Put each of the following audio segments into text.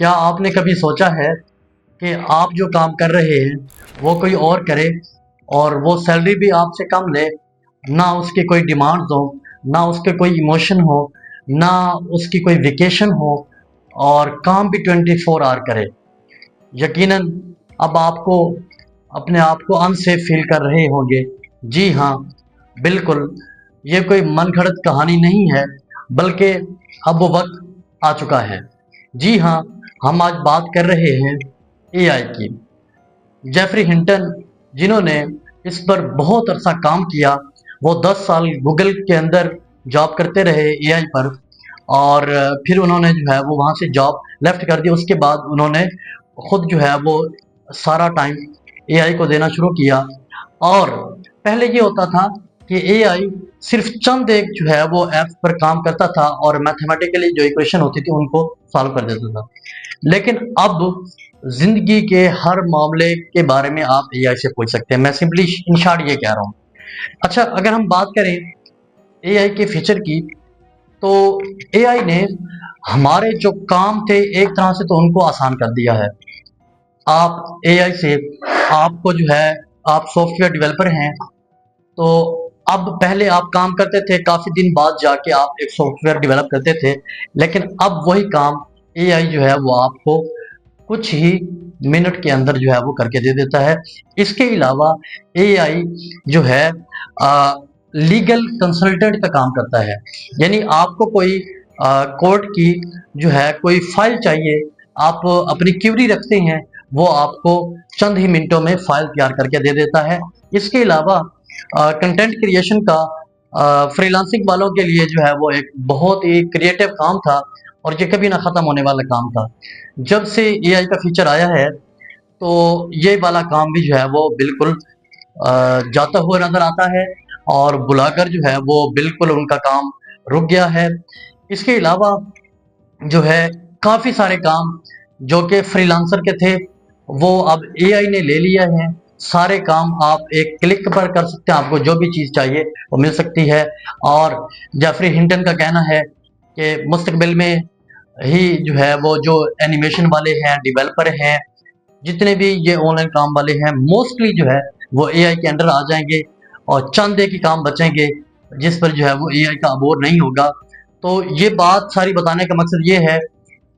क्या आपने कभी सोचा है कि आप जो काम कर रहे हैं वो कोई और करे और वो सैलरी भी आपसे कम ले, ना उसकी कोई डिमांड्स हो, ना उसके कोई इमोशन हो, ना उसकी कोई वेकेशन हो, और काम भी 24 आवर करे। यकीनन अब आपको अपने आप को अनसेफ फील कर रहे होंगे। जी हाँ, बिल्कुल, ये कोई मनगढ़ंत कहानी नहीं है, बल्कि अब वो वक्त आ चुका है। जी हाँ, हम आज बात कर रहे हैं एआई की। जेफरी हिंटन, जिन्होंने इस पर बहुत अरसा काम किया, वो 10 साल गूगल के अंदर जॉब करते रहे एआई पर, और फिर उन्होंने जो है वो वहाँ से जॉब लेफ्ट कर दी। उसके बाद उन्होंने खुद जो है वो सारा टाइम एआई को देना शुरू किया। और पहले ये होता था कि एआई सिर्फ चंद एक जो है वो ऐप्स पर काम करता था और मैथमेटिकली जो इक्वेशन होती थी उनको सॉल्व कर देता था। लेकिन अब जिंदगी के हर मामले के बारे में आप एआई से पूछ सकते हैं। मैं सिंपली इन शॉर्ट ये कह रहा हूँ। अच्छा, अगर हम बात करें एआई के फीचर की, तो एआई ने हमारे जो काम थे एक तरह से तो उनको आसान कर दिया है। आप एआई से, आपको जो है, आप सॉफ्टवेयर डेवलपर हैं, तो अब पहले आप काम करते थे, काफी दिन बाद जाके आप एक सॉफ्टवेयर डेवलप करते थे, लेकिन अब वही काम एआई जो है वो आपको कुछ ही मिनट के अंदर जो है वो करके दे देता है। इसके अलावा एआई जो है लीगल कंसल्टेंट का काम करता है। यानी आपको कोई कोर्ट की जो है कोई फाइल चाहिए, आप अपनी क्यूरी रखते हैं, वो आपको चंद ही मिनटों में फाइल तैयार करके दे देता है। इसके अलावा कंटेंट क्रिएशन का फ्रीलांसिंग वालों के लिए जो है वो एक बहुत ही क्रिएटिव काम था, और ये कभी ना ख़त्म होने वाला काम था। जब से एआई का फीचर आया है, तो ये वाला काम भी जो है वो बिल्कुल जाता हुआ नज़र आता है, और बुलाकर जो है वो बिल्कुल उनका काम रुक गया है। इसके अलावा जो है काफ़ी सारे काम जो कि फ्रीलांसर के थे, वो अब एआई ने ले लिया है। सारे काम आप एक क्लिक पर कर सकते हैं, आपको जो भी चीज़ चाहिए वो मिल सकती है। और जेफरी हिंटन का कहना है कि मुस्तकबिल में ही जो है वो जो एनिमेशन वाले हैं, डेवलपर हैं, जितने भी ये ऑनलाइन काम वाले हैं, मोस्टली जो है वो एआई के अंडर आ जाएंगे, और चंद एक ही काम बचेंगे जिस पर जो है वो एआई का अबोर नहीं होगा। तो ये बात सारी बताने का मकसद ये है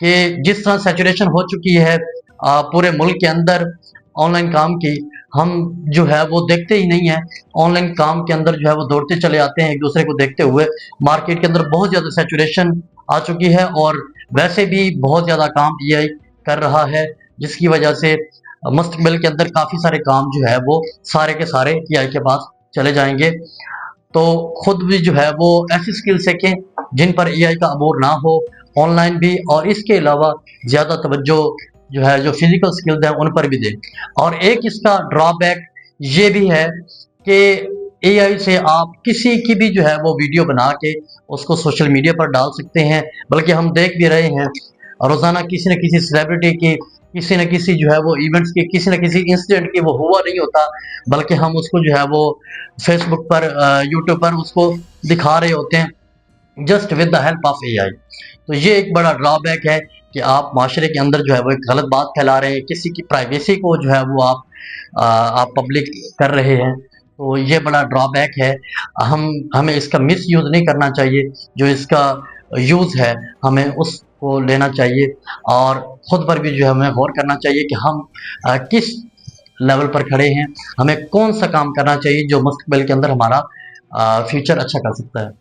कि जिस तरह सैचुरेशन हो चुकी है पूरे मुल्क के अंदर ऑनलाइन काम की, हम जो है वो देखते ही नहीं है। ऑनलाइन काम के अंदर जो है वो दौड़ते चले आते हैं एक दूसरे को देखते हुए। मार्केट के अंदर बहुत ज़्यादा सैचुरेशन आ चुकी है, और वैसे भी बहुत ज़्यादा काम एआई कर रहा है, जिसकी वजह से मुस्तकबिल के अंदर काफ़ी सारे काम जो है वो सारे के सारे एआई के पास चले जाएंगे। तो खुद भी जो है वो ऐसी स्किल सीखें जिन पर एआई का अबोर ना हो, ऑनलाइन भी, और इसके अलावा ज़्यादा तवज्जो जो है जो फिजिकल स्किल्स हैं उन पर भी दें। और एक इसका ड्रॉबैक ये भी है कि एआई से आप किसी की भी जो है वो वीडियो बना के उसको सोशल मीडिया पर डाल सकते हैं। बल्कि हम देख भी रहे हैं रोज़ाना किसी न किसी सेलिब्रिटी की, किसी न किसी जो है वो इवेंट्स की, किसी न किसी इंसिडेंट की वो हुआ नहीं होता, बल्कि हम उसको जो है वो फेसबुक पर, यूट्यूब पर उसको दिखा रहे होते हैं just with the help of AI. तो ये एक बड़ा ड्रॉबैक है कि आप माशरे के अंदर जो है वो एक गलत बात फैला रहे हैं, किसी की प्राइवेसी को जो है वो आप पब्लिक कर रहे हैं। तो ये बड़ा ड्रॉबैक है। हमें इसका मिस यूज़ नहीं करना चाहिए, जो इसका यूज़ है हमें उसको लेना चाहिए, और ख़ुद पर भी जो है हमें गौर करना चाहिए कि हम किस लेवल पर खड़े हैं, हमें कौन सा काम करना चाहिए जो मुस्तकबिल के अंदर हमारा फ्यूचर अच्छा कर सकता है।